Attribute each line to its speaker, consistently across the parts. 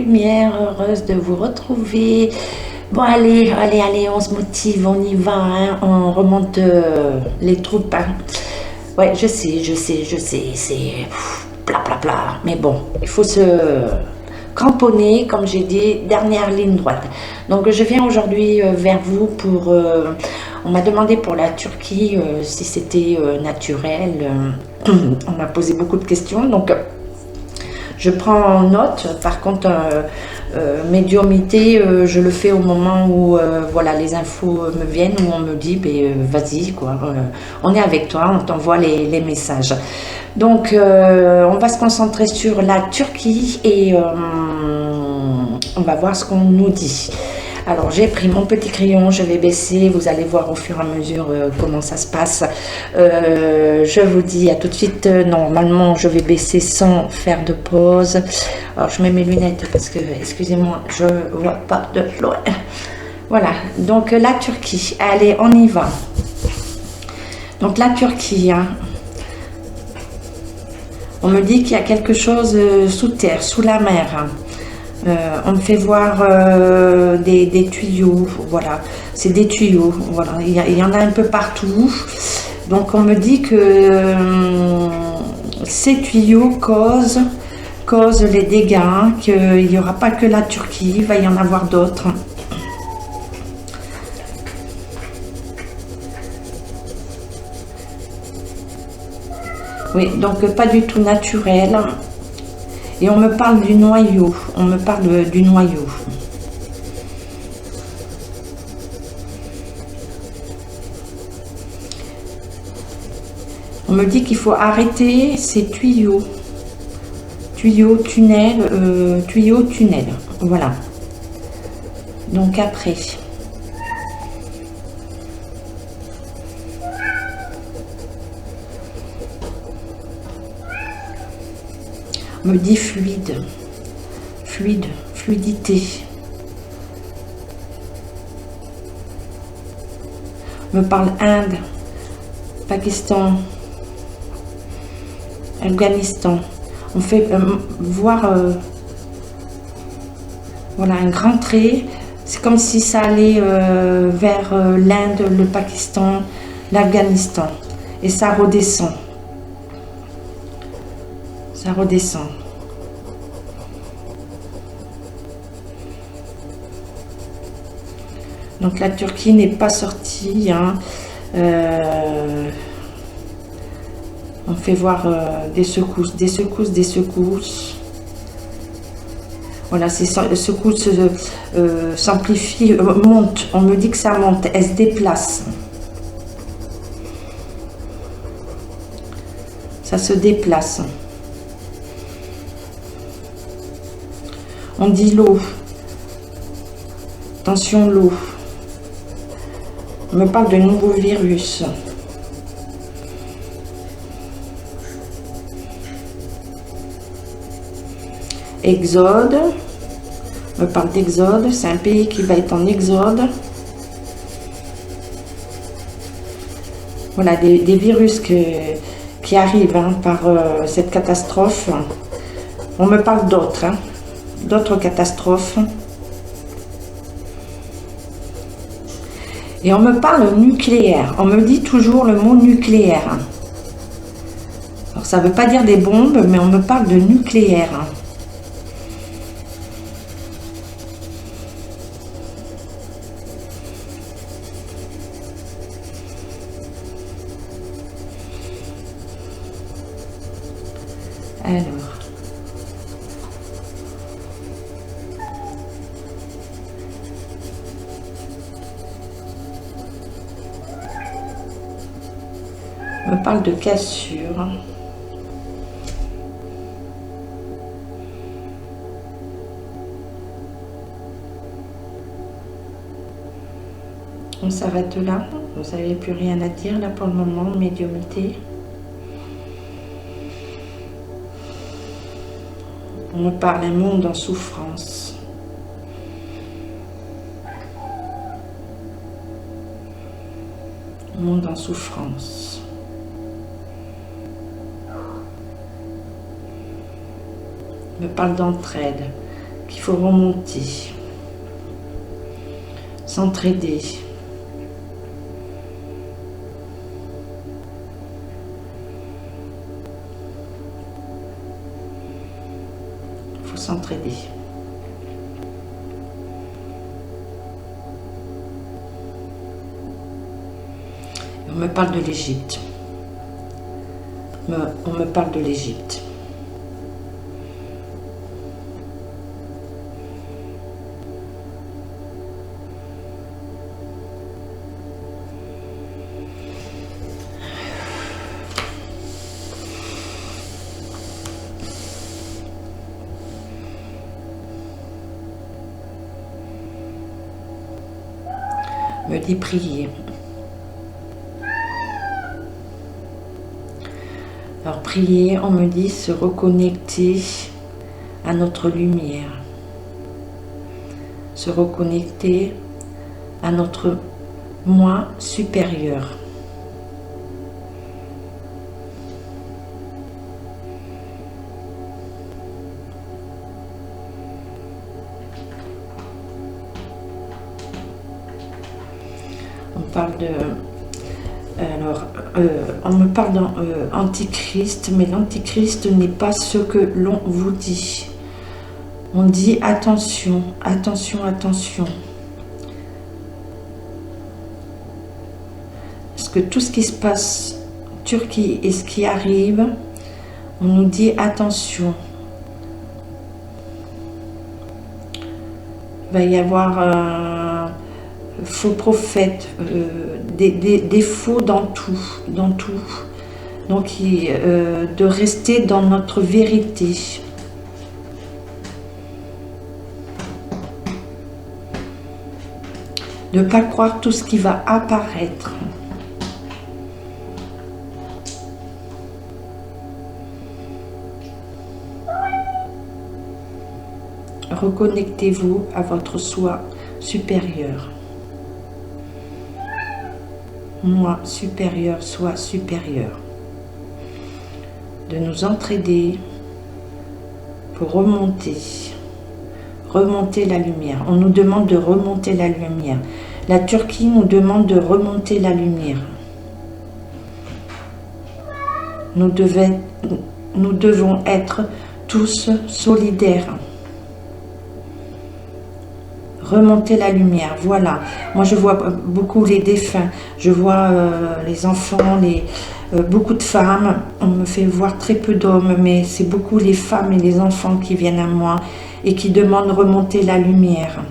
Speaker 1: lumière, heureuse de vous retrouver. Bon, allez, on se motive, on y va, hein, on remonte les troupes. Hein. Ouais, je sais, c'est bla bla bla. Mais bon, il faut se cramponner, comme j'ai dit, dernière ligne droite. Donc, je viens aujourd'hui vers vous pour... on m'a demandé pour la Turquie si c'était naturel. On m'a posé beaucoup de questions, donc... je prends note. Par contre, médiumnité, je le fais au moment où voilà, les infos me viennent, où on me dit vas-y, quoi, on est avec toi, on t'envoie les messages. Donc, on va se concentrer sur la Turquie et on va voir ce qu'on nous dit. Alors, j'ai pris mon petit crayon, je vais baisser, vous allez voir au fur et à mesure comment ça se passe. Je vous dis à tout de suite, normalement, je vais baisser sans faire de pause. Alors, je mets mes lunettes parce que, excusez-moi, je vois pas de loin. Voilà, donc la Turquie, allez, on y va. Donc, la Turquie, hein. On me dit qu'il y a quelque chose sous terre, sous la mer, hein. On me fait voir des tuyaux, voilà, c'est des tuyaux, voilà, il y en a un peu partout. Donc on me dit que ces tuyaux causent les dégâts, hein, qu'il n'y aura pas que la Turquie, il va y en avoir d'autres. Oui, donc pas du tout naturel. Et on me parle du noyau, du noyau. On me dit qu'il faut arrêter ces tuyaux. Tuyaux, tunnels, voilà. Donc après. On me dit fluidité. On me parle Inde, Pakistan, Afghanistan. On fait voir voilà, un grand trait. C'est comme si ça allait vers l'Inde, le Pakistan, l'Afghanistan. Et ça redescend. Ça redescend. Donc la Turquie n'est pas sortie. Hein. On fait voir des secousses. Voilà, ces secousses s'amplifient, montent. On me dit que ça monte, elles se déplacent. Ça se déplace. On dit l'eau. Attention, l'eau. On me parle de nouveaux virus. Exode. On me parle d'exode. C'est un pays qui va être en exode. Voilà, des virus qui arrivent hein, par cette catastrophe. On me parle d'autres. Hein. D'autres catastrophes. Et on me parle nucléaire. On me dit toujours le mot nucléaire. Alors ça ne veut pas dire des bombes, mais on me parle de nucléaire. Alors. On me parle de cassure. On s'arrête là. Vous n'avez plus rien à dire là pour le moment, médiumnité. On me parle d'un monde en souffrance. Monde en souffrance. On me parle d'entraide. qu'il faut remonter, s'entraider. Il faut s'entraider. On me parle de l'Égypte. On me parle de l'Égypte. Me dit prier. Alors prier, on me dit se reconnecter à notre lumière, se reconnecter à notre moi supérieur. On parle de... Alors, on me parle d'antichrist, mais l'antichrist n'est pas ce que l'on vous dit. On dit attention, attention, attention. Parce que tout ce qui se passe en Turquie et ce qui arrive, on nous dit attention. Il va y avoir un faux prophète, des faux dans tout, dans tout. Donc, de rester dans notre vérité. De ne pas croire tout ce qui va apparaître. Reconnectez-vous à votre soi supérieur. Moi supérieur, soi supérieur. De nous entraider pour remonter la lumière. On nous demande de remonter la lumière. La Turquie nous demande de remonter la lumière. Nous devons être tous solidaires. Remonter la lumière, voilà. Moi, je vois beaucoup les défunts, je vois les enfants, beaucoup de femmes. On me fait voir très peu d'hommes, mais c'est beaucoup les femmes et les enfants qui viennent à moi et qui demandent remonter la lumière.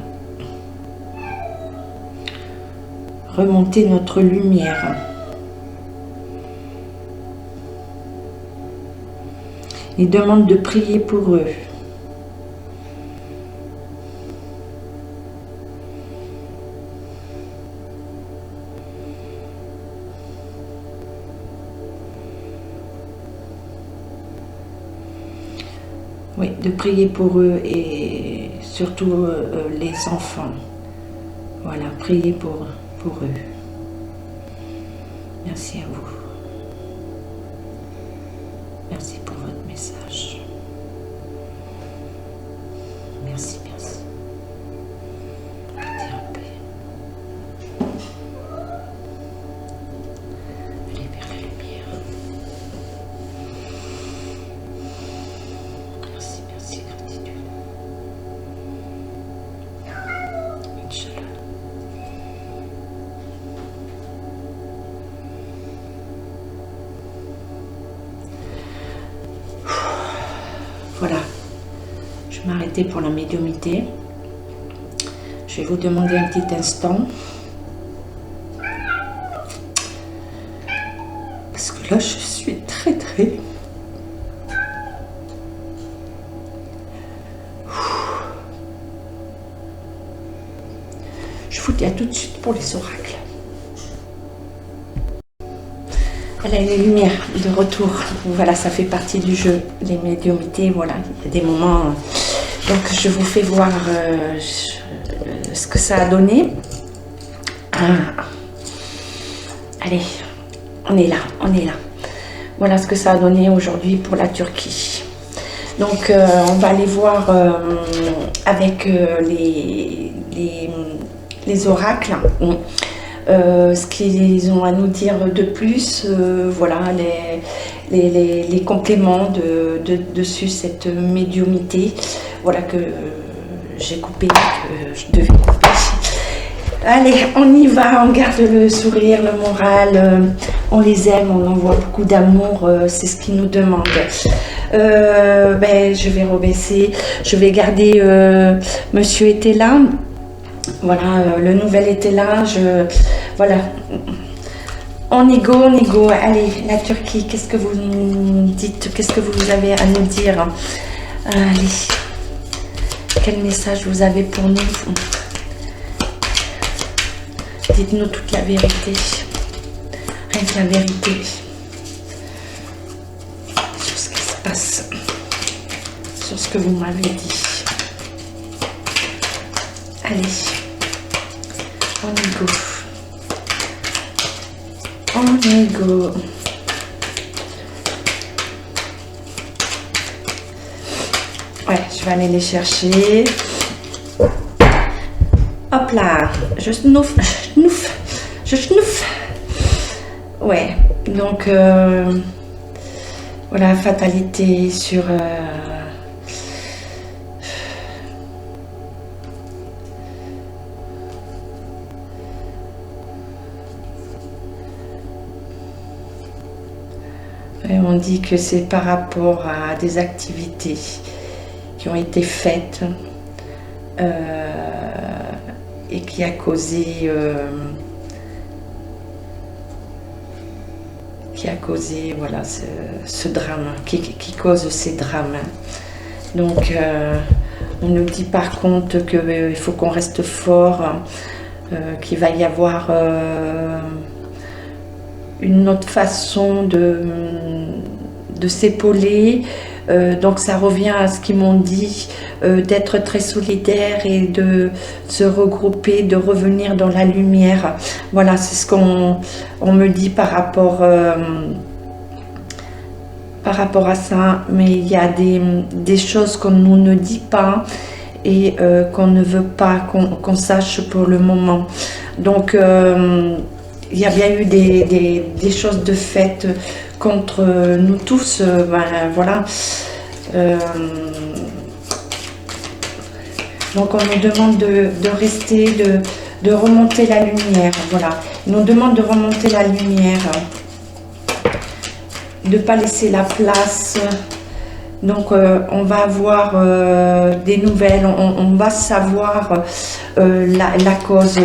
Speaker 1: Remonter notre lumière. Ils demandent de prier pour eux. Oui, de prier pour eux et surtout les enfants. Voilà, priez pour eux. Merci à vous. Merci pour votre message. Merci, merci. Partez en paix. Allez vers la lumière. Merci, merci, gratitude. Inch'Allah. Voilà, je vais m'arrêter pour la médiumnité. Je vais vous demander un petit instant. Parce que là, je suis très. Je vous dis à tout de suite pour les oracles. Voilà, les lumières de retour. Voilà, ça fait partie du jeu. Les médiumnités, voilà, il y a des moments. Donc, je vous fais voir ce que ça a donné. Allez, on est là. Voilà ce que ça a donné aujourd'hui pour la Turquie. Donc on va aller voir avec les oracles ce qu'ils ont à nous dire de plus, voilà les compléments dessus cette médiumnité, voilà que j'ai coupé, que je devais couper. Allez, on y va, on garde le sourire, le moral, on les aime, on envoie beaucoup d'amour, c'est ce qu'ils nous demandent. Je vais rebaisser, je vais garder Monsieur était là, voilà, le nouvel était là, voilà. On y go, allez, la Turquie, qu'est-ce que vous nous dites, qu'est-ce que vous avez à nous dire? Allez, quel message vous avez pour nous? Dites-nous toute la vérité, rien que la vérité sur ce qui se passe, sur ce que vous m'avez dit. Allez, on y go, on y go. Ouais, je vais aller les chercher. Hop là, je snouffe. Ouais, donc voilà, fatalité sur et on dit que c'est par rapport à des activités qui ont été faites et qui a causé voilà ce drame, qui cause ces drames. Donc on nous dit par contre qu'il faut qu'on reste fort, qu'il va y avoir une autre façon de s'épauler. Donc ça revient à ce qu'ils m'ont dit, d'être très solidaire et de se regrouper, de revenir dans la lumière. Voilà, c'est ce qu'on me dit par rapport à ça. Mais il y a des choses qu'on nous ne dit pas et qu'on ne veut pas qu'on sache pour le moment. Donc il y a bien eu des choses de fait contre nous tous, voilà. Donc on nous demande de rester, de remonter la lumière, voilà. Ils nous demandent de remonter la lumière, de ne pas laisser la place. Donc on va avoir des nouvelles, on va savoir la cause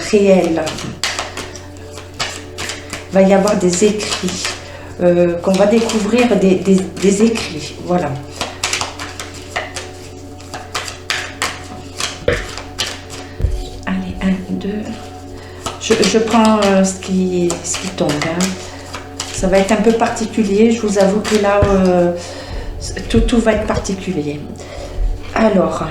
Speaker 1: réelle. Il va y avoir des écrits. Qu'on va découvrir des écrits, voilà. Allez, 1, 2. Je prends ce qui tombe. Hein. Ça va être un peu particulier. Je vous avoue que là, tout va être particulier. Alors.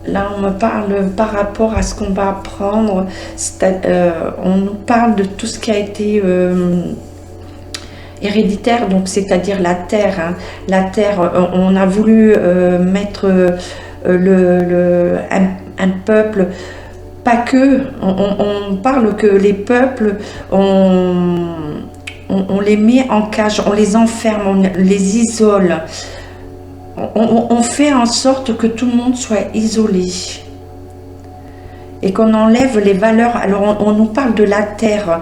Speaker 1: Là, on me parle par rapport à ce qu'on va apprendre. On nous parle de tout ce qui a été héréditaire, donc c'est-à-dire la terre. Hein. La terre, on a voulu mettre un peuple, pas que. On parle que les peuples, on les met en cage, on les enferme, on les isole. On fait en sorte que tout le monde soit isolé et qu'on enlève les valeurs. Alors on nous parle de la terre,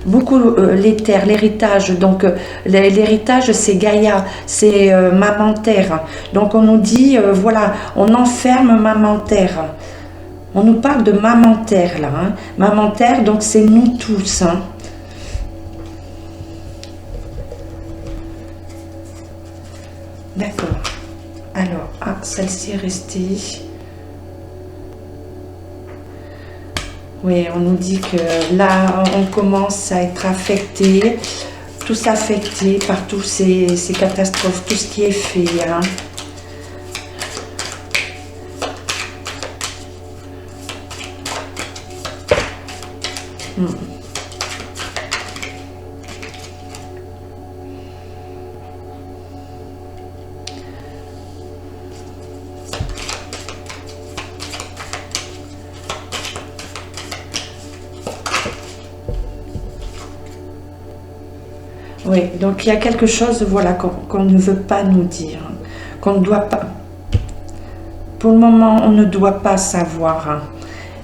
Speaker 1: beaucoup les terres, l'héritage. Donc l'héritage c'est Gaïa, c'est maman terre. Donc on nous dit voilà, on enferme maman terre. On nous parle de maman terre là, hein. Maman terre, donc c'est nous tous. Hein. D'accord. Alors, celle-ci est restée. Oui, on nous dit que là, on commence à être affecté tous affectés par tous ces catastrophes, tout ce qui est fait. Hein. Oui, donc il y a quelque chose, voilà, qu'on ne veut pas nous dire, qu'on ne doit pas. Pour le moment, on ne doit pas savoir, hein,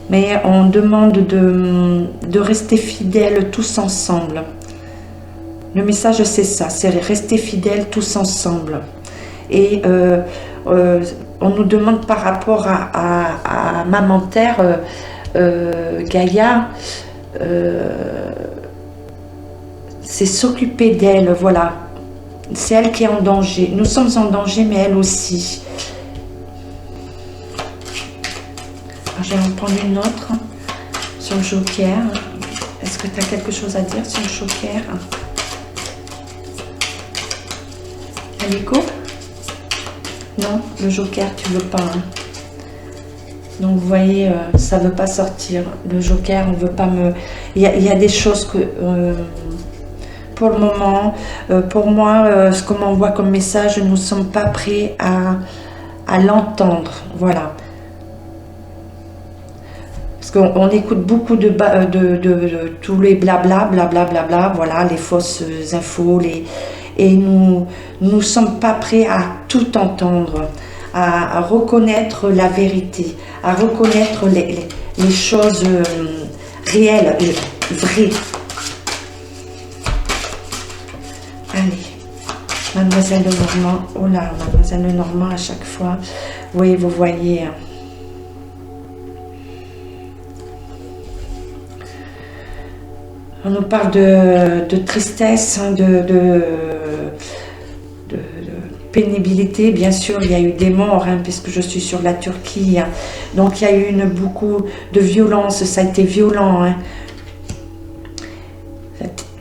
Speaker 1: mais on demande de rester fidèles tous ensemble. Le message, c'est ça, c'est rester fidèles tous ensemble. Et on nous demande par rapport à Maman Terre, Gaïa, c'est s'occuper d'elle, voilà. C'est elle qui est en danger. Nous sommes en danger, mais elle aussi. Je vais en prendre une autre sur le joker. Est-ce que tu as quelque chose à dire sur le joker? Aliko? Non, le joker, tu veux pas. Hein. Donc, vous voyez, ça veut pas sortir. Le joker, on veut pas me... Il y a des choses que... pour le moment, pour moi, ce qu'on m'envoie comme message, nous ne sommes pas prêts à l'entendre. Voilà. Parce qu'on écoute beaucoup de tous les blabla, blablabla, voilà, les fausses infos, et nous ne sommes pas prêts à tout entendre, à reconnaître la vérité, à reconnaître les choses réelles, vraies. Allez, Mademoiselle Lenormand, oh là, Mademoiselle Lenormand à chaque fois, oui, vous voyez, on nous parle de tristesse, hein, de pénibilité, bien sûr, il y a eu des morts, hein, puisque je suis sur la Turquie, hein. Donc il y a eu beaucoup de violence, ça a été violent, hein.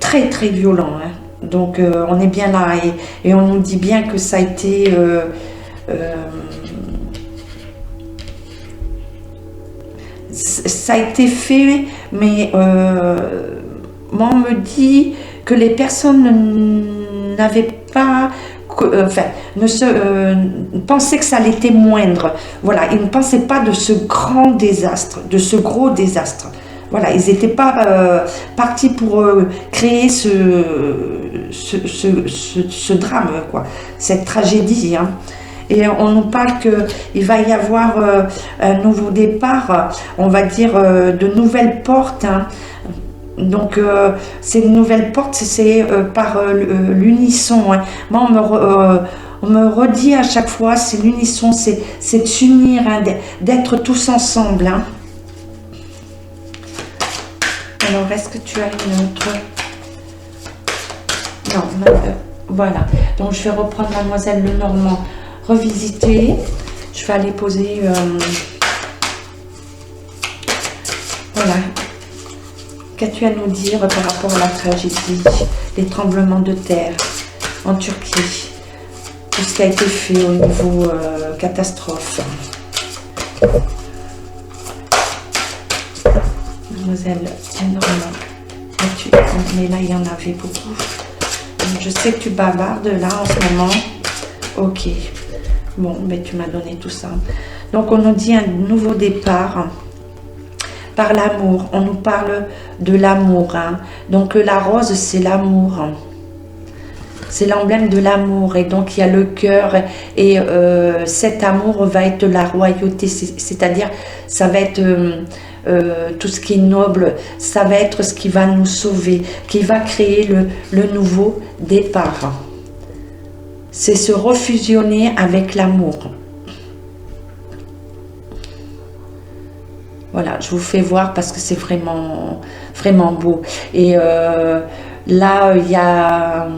Speaker 1: Très très violent, hein. Donc on est bien là et on nous dit bien que ça a été fait, mais moi on me dit que les personnes n'avaient pas, pensaient que ça allait être moindre. Voilà, ils ne pensaient pas de ce grand désastre, de ce gros désastre. Voilà, ils n'étaient pas partis pour créer ce drame, quoi, cette tragédie. Hein. Et on nous parle qu'il va y avoir un nouveau départ, on va dire de nouvelles portes. Hein. Donc, ces nouvelles portes, c'est par l'unisson. Hein. Moi, on me redit à chaque fois, c'est l'unisson, c'est de s'unir, hein, d'être tous ensemble. Hein. Alors, est-ce que tu as une autre? Non, voilà. Donc, je vais reprendre Mademoiselle Lenormand revisiter. Je vais aller poser... voilà. Qu'as-tu à nous dire par rapport à la tragédie, les tremblements de terre en Turquie, tout ce qui a été fait au niveau catastrophe? Mademoiselle Lenormand, mais là il y en avait beaucoup. Je sais que tu bavardes là en ce moment. Ok, bon, mais tu m'as donné tout ça. Donc on nous dit un nouveau départ par l'amour. On nous parle de l'amour. Hein. Donc la rose, c'est l'amour. C'est l'emblème de l'amour. Et donc il y a le cœur. Et cet amour va être la royauté. C'est-à-dire, ça va être tout ce qui est noble. Ça va être ce qui va nous sauver. Qui va créer le nouveau départ. C'est se refusionner avec l'amour. Voilà, je vous fais voir parce que c'est vraiment, vraiment beau. Et là, il y a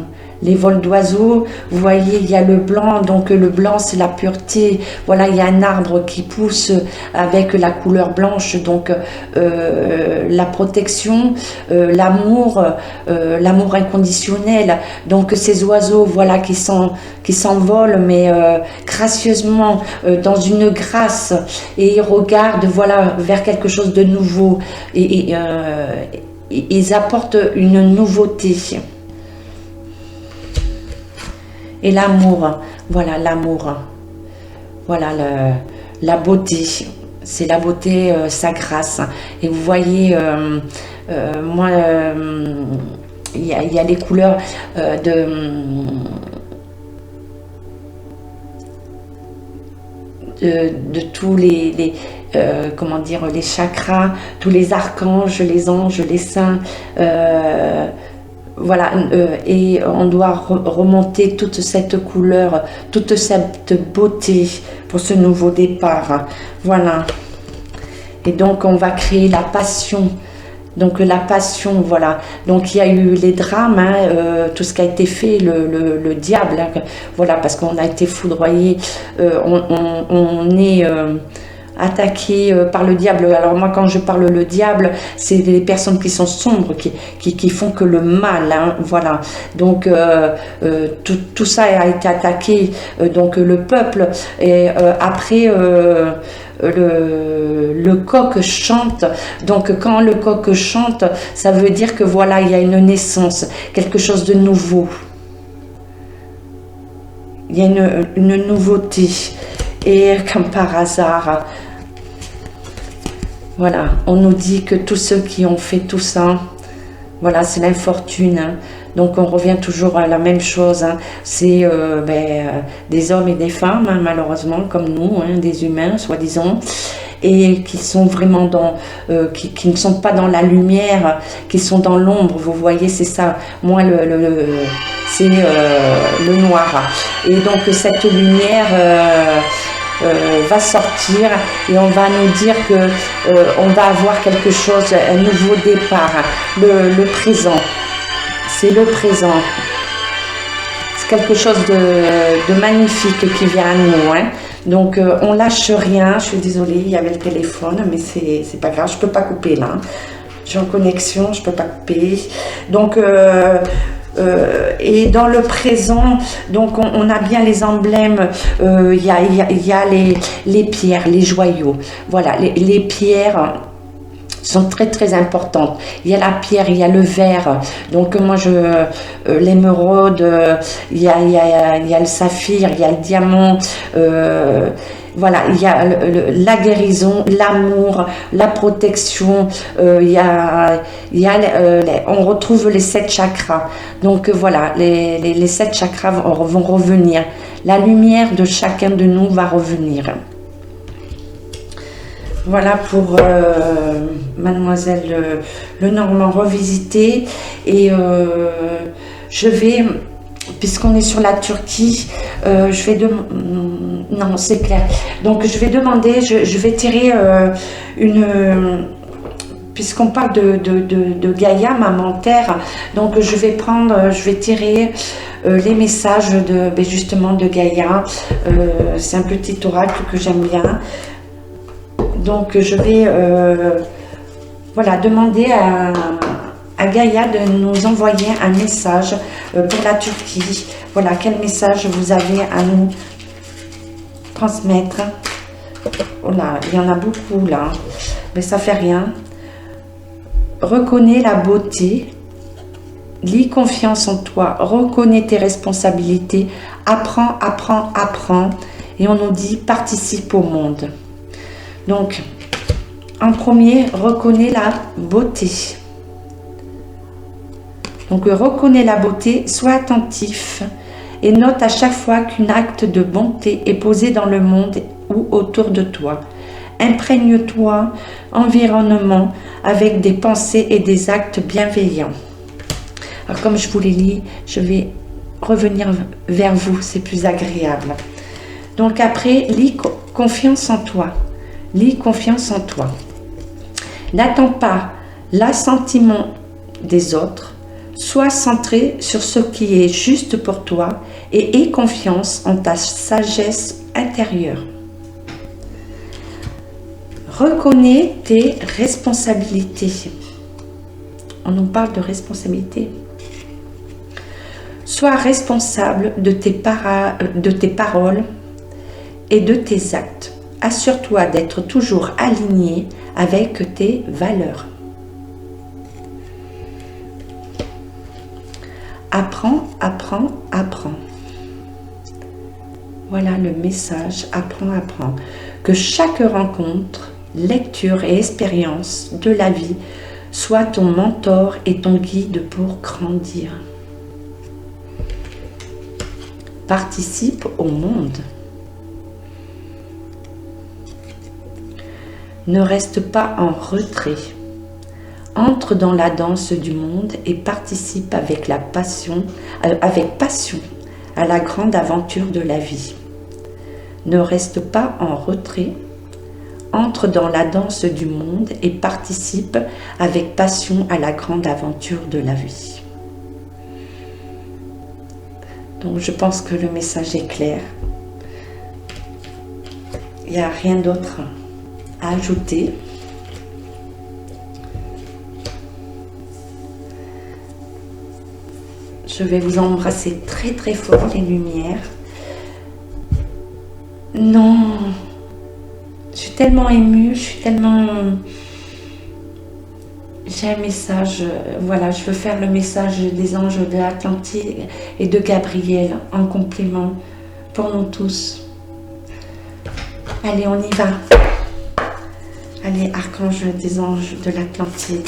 Speaker 1: les vols d'oiseaux. Vous voyez, il y a le blanc, donc le blanc c'est la pureté. Voilà, il y a un arbre qui pousse avec la couleur blanche, donc la protection, l'amour, l'amour inconditionnel. Donc ces oiseaux, voilà, qui s'envolent, mais gracieusement, dans une grâce, et ils regardent, voilà, vers quelque chose de nouveau, et ils apportent une nouveauté. Et l'amour, voilà, l'amour, voilà, la beauté, c'est la beauté, sa grâce. Et vous voyez, moi, il y a les couleurs de tous les comment dire, les chakras, tous les archanges, les anges, les saints, voilà, et on doit remonter toute cette couleur, toute cette beauté pour ce nouveau départ. Voilà. Et donc on va créer la passion. Donc la passion, voilà. Donc il y a eu les drames, hein, tout ce qui a été fait, le diable, hein, voilà, parce qu'on a été foudroyé, on est attaqué par le diable. Alors moi, quand je parle le diable, c'est des personnes qui sont sombres, qui font que le mal, hein, voilà. Donc tout ça a été attaqué, donc le peuple, et après le coq chante. Donc quand le coq chante, ça veut dire que voilà, il y a une naissance, quelque chose de nouveau, il y a une nouveauté. Et comme par hasard, voilà, on nous dit que tous ceux qui ont fait tout ça, voilà, c'est l'infortune, hein. Donc on revient toujours à la même chose, hein. C'est des hommes et des femmes, hein, malheureusement, comme nous, hein, des humains, soi-disant, et qui sont vraiment dans, qui ne sont pas dans la lumière, qui sont dans l'ombre. Vous voyez, c'est ça. Moi, c'est le noir. Et donc cette lumière va sortir, et on va nous dire que on va avoir quelque chose, un nouveau départ, le présent. C'est le présent. C'est quelque chose de magnifique qui vient à nous, hein. Donc on lâche rien. Je suis désolée, il y avait le téléphone, mais c'est pas grave, je peux pas couper là. Je suis en connexion, je peux pas couper. Donc et dans le présent, donc on a bien les emblèmes, il y a les pierres, les joyaux. Voilà, les pierres sont très très importantes. Il y a la pierre, il y a le verre. Donc moi l'émeraude, il y a le saphir, il y a le diamant. Voilà, il y a la guérison, l'amour, la protection, on retrouve les 7 chakras. Donc voilà, les 7 chakras vont revenir. La lumière de chacun de nous va revenir. Voilà pour Mademoiselle Lenormand revisité. Et je vais, puisqu'on est sur la Turquie, je vais non, c'est clair. Donc je vais demander, je vais tirer puisqu'on parle de Gaïa, maman terre, donc je vais tirer les messages justement de Gaïa. C'est un petit oracle que j'aime bien. Donc je vais voilà, demander à Gaïa de nous envoyer un message pour la Turquie. Voilà, quel message vous avez à nous transmettre. Oh là, il y en a beaucoup là, mais ça fait rien. Reconnais la beauté, lis confiance en toi, reconnais tes responsabilités, apprends, apprends, apprends. Et on nous dit participe au monde. Donc, en premier, reconnais la beauté. Donc, reconnais la beauté, sois attentif et note à chaque fois qu'un acte de bonté est posé dans le monde ou autour de toi. Imprègne-toi environnement avec des pensées et des actes bienveillants. Alors, comme je vous l'ai dit, je vais revenir vers vous, c'est plus agréable. Donc, après, lis confiance en toi. Lis confiance en toi. N'attends pas l'assentiment des autres. Sois centré sur ce qui est juste pour toi et aie confiance en ta sagesse intérieure. Reconnais tes responsabilités. On nous parle de responsabilité. Sois responsable de tes paroles et de tes actes. Assure-toi d'être toujours aligné avec tes valeurs. Apprends, apprends, apprends. Voilà le message, apprends, apprends. Que chaque rencontre, lecture et expérience de la vie soit ton mentor et ton guide pour grandir. Participe au monde. Ne reste pas en retrait. Entre dans la danse du monde et participe avec passion à la grande aventure de la vie. Ne reste pas en retrait. Entre dans la danse du monde et participe avec passion à la grande aventure de la vie. Donc je pense que le message est clair. Il n'y a rien d'autre à ajouter. Je vais vous embrasser très très fort les lumières. Non, je suis tellement émue, j'ai un message, voilà, je veux faire le message des anges de l'Atlantide et de Gabriel en complément pour nous tous. Allez, on y va. Allez, archange des anges de l'Atlantide.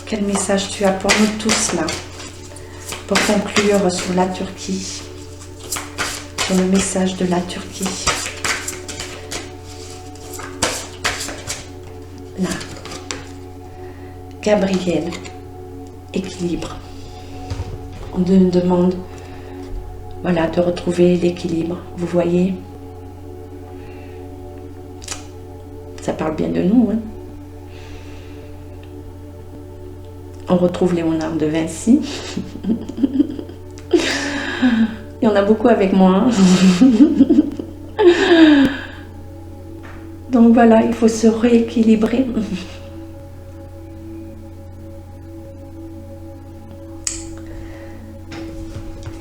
Speaker 1: Quel message tu as pour nous tous là, pour conclure sur la Turquie, sur le message de la Turquie. Là, Gabriel, équilibre. On nous demande, voilà, de retrouver l'équilibre. Vous voyez, ça parle bien de nous, hein. On retrouve Léonard de Vinci. Il y en a beaucoup avec moi. Donc voilà, il faut se rééquilibrer.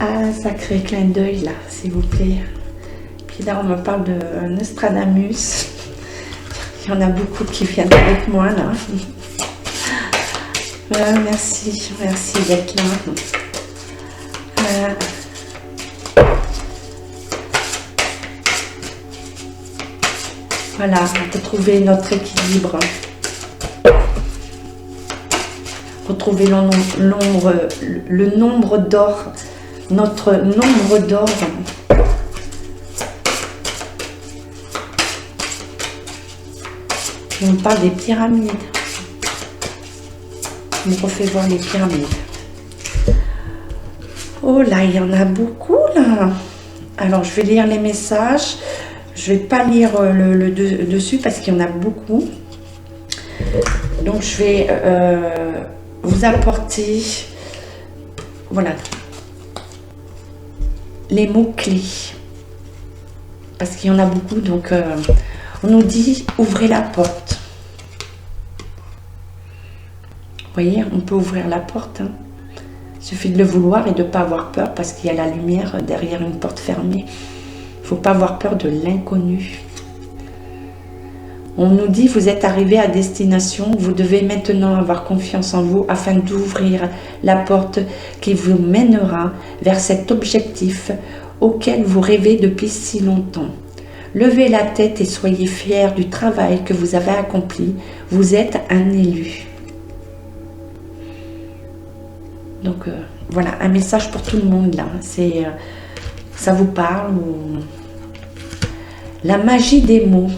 Speaker 1: Ah, sacré clin d'œil là, s'il vous plaît. Puis là, on me parle de Nostradamus. Il y en a beaucoup qui viennent avec moi là. Merci d'être là. Voilà, retrouver notre équilibre. Retrouver le nombre d'or, notre nombre d'or. On parle des pyramides. On me refait voir les pyramides. Oh là, il y en a beaucoup là. Alors, je vais lire les messages. Je ne vais pas lire le dessus parce qu'il y en a beaucoup. Donc, je vais vous apporter, voilà, les mots-clés. Parce qu'il y en a beaucoup. Donc, on nous dit, ouvrez la porte. Vous voyez, on peut ouvrir la porte. Hein. Il suffit de le vouloir et de ne pas avoir peur parce qu'il y a la lumière derrière une porte fermée. Il ne faut pas avoir peur de l'inconnu. On nous dit, vous êtes arrivé à destination, vous devez maintenant avoir confiance en vous afin d'ouvrir la porte qui vous mènera vers cet objectif auquel vous rêvez depuis si longtemps. Levez la tête et soyez fiers du travail que vous avez accompli. Vous êtes un élu. Donc voilà, un message pour tout le monde là. C'est ça vous parle ou... La magie des mots.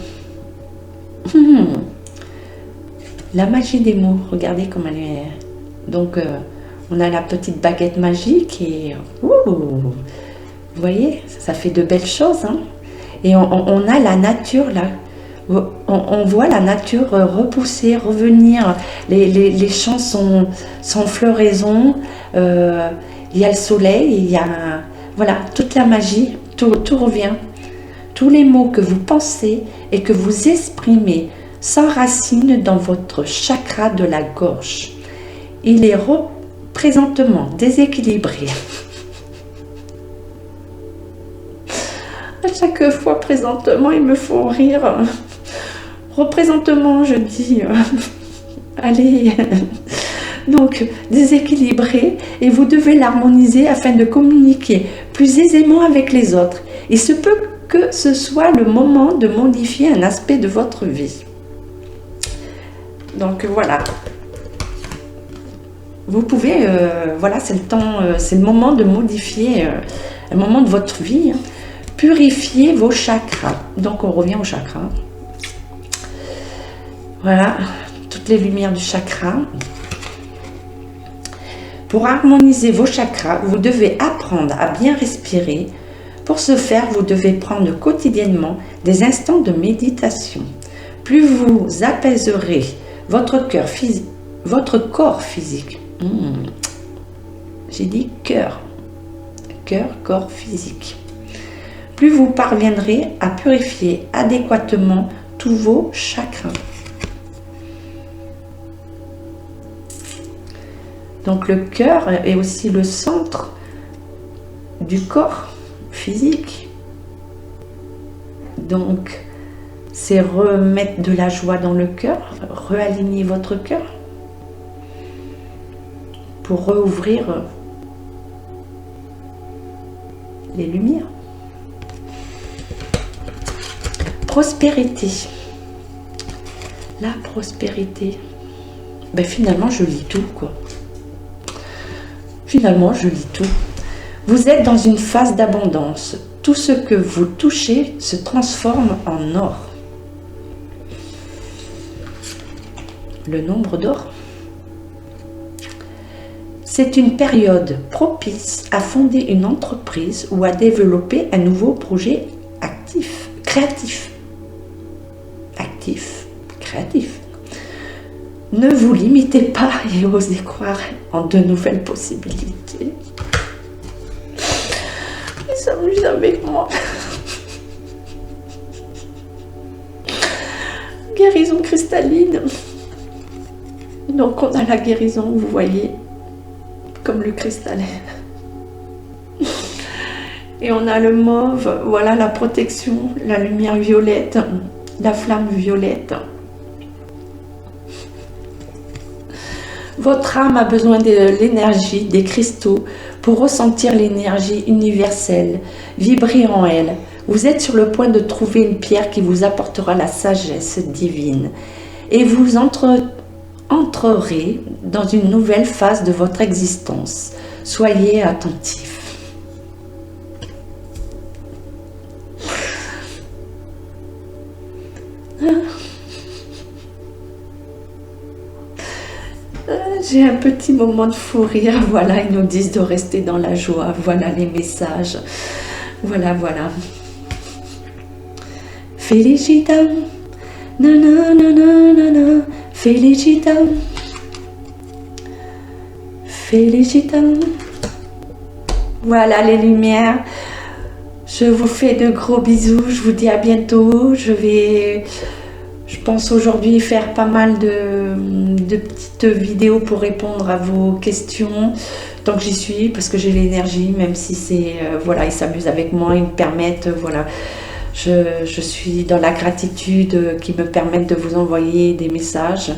Speaker 1: La magie des mots. Regardez comme elle est. Donc on a la petite baguette magique et vous voyez, ça fait de belles choses. Hein. Et on a la nature là. On voit la nature repousser, revenir. Les champs sont en floraison. Il y a le soleil, il y a voilà, toute la magie, tout revient. Tous les mots que vous pensez et que vous exprimez s'enracinent dans votre chakra de la gorge. Il est présentement déséquilibré. À chaque fois, présentement, il me faut rire. Représentement, je dis, allez, donc déséquilibré, et vous devez l'harmoniser afin de communiquer plus aisément avec les autres. Il se peut que ce soit le moment de modifier un aspect de votre vie. Donc voilà. Vous pouvez, voilà, c'est le temps, c'est le moment de modifier un moment de votre vie. Hein. Purifier vos chakras. Donc on revient au chakra. Voilà, toutes les lumières du chakra. Pour harmoniser vos chakras, vous devez apprendre à bien respirer. Pour ce faire, vous devez prendre quotidiennement des instants de méditation. Plus vous apaiserez votre corps physique. J'ai dit cœur. Cœur, corps physique. Plus vous parviendrez à purifier adéquatement tous vos chakras. Donc le cœur est aussi le centre du corps physique. Donc c'est remettre de la joie dans le cœur, réaligner votre cœur pour rouvrir les lumières. Prospérité. La prospérité. Ben finalement je lis tout quoi. Finalement, je lis tout. Vous êtes dans une phase d'abondance. Tout ce que vous touchez se transforme en or. Le nombre d'or. C'est une période propice à fonder une entreprise ou à développer un nouveau projet créatif. Créatif. Ne vous limitez pas et osez croire en de nouvelles possibilités. Ils s'amusent avec moi. Guérison cristalline. Donc on a la guérison, vous voyez, comme le cristal. Et on a le mauve, voilà la protection, la lumière violette, la flamme violette. Votre âme a besoin de l'énergie des cristaux pour ressentir l'énergie universelle, vibrer en elle. Vous êtes sur le point de trouver une pierre qui vous apportera la sagesse divine et vous entrerez dans une nouvelle phase de votre existence. Soyez attentifs. J'ai un petit moment de fou rire, voilà, ils nous disent de rester dans la joie, voilà les messages, voilà. Félicităm, nanana, félicităm, voilà les lumières, je vous fais de gros bisous, je vous dis à bientôt, je pense aujourd'hui faire pas mal de petites vidéos pour répondre à vos questions tant que j'y suis parce que j'ai l'énergie, même si c'est voilà, ils s'amusent avec moi, ils me permettent, voilà, je suis dans la gratitude qui me permettent de vous envoyer des messages,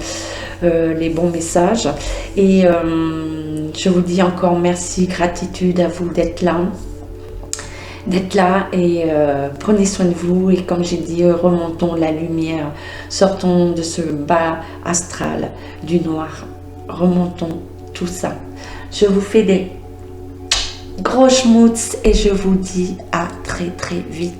Speaker 1: les bons messages, et je vous dis encore merci, gratitude à vous d'être là et prenez soin de vous, et comme j'ai dit, remontons la lumière, sortons de ce bas astral du noir, remontons tout ça. Je vous fais des gros schmutz et je vous dis à très vite.